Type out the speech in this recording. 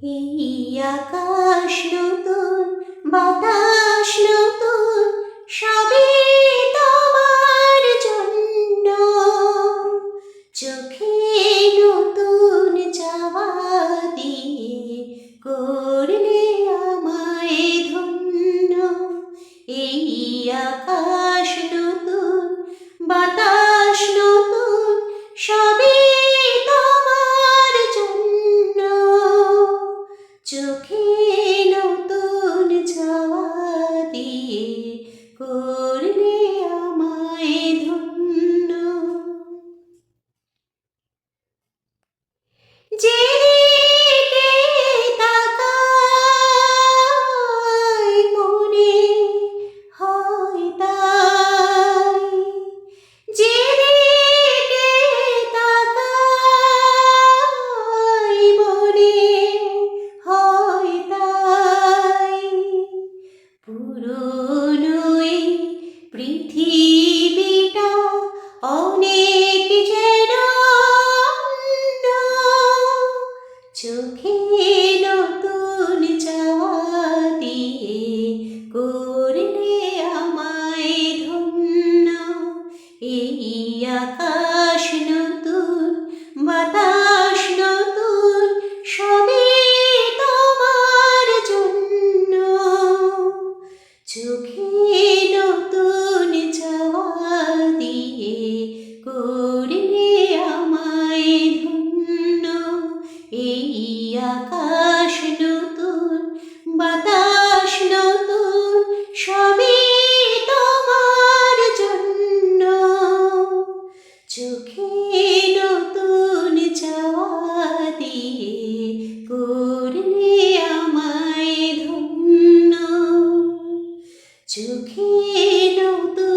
এই আকাশ নতুন, বাতাস নতুন, সবই তোমার জন্য। চোখে নতুন চাওয়া দিয়ে করলে আমায় ধন্য। এই আকাশ নতুন, বাতাস নতুন, সবই তোমার জন্য। চোখে নতুন চাওয়া দিয়ে করলে আমায় ধন্য। যেদিকে তাকাই মনে হয় তাই, যেদিকে তাকাই মনে হয় তাই। পুরনো এই পৃথিবীটা অনেক যেন অন্য। চোখে নতুন চাওয়া দিয়ে করলে আমায় ধন্য। এই আকাশ নতুন, বাতাস নতুন, সবই তোমার জন্য। চোখে নতুন চাওয়া দিয়ে করলে আমায় ধন্য। এই আকাশ নতুন, বাতাস নতুন, সবই তোমার জন্য। চোখে নতুন চাওয়া দিয়ে করলে আমায় ধন্য। চোখে নতুন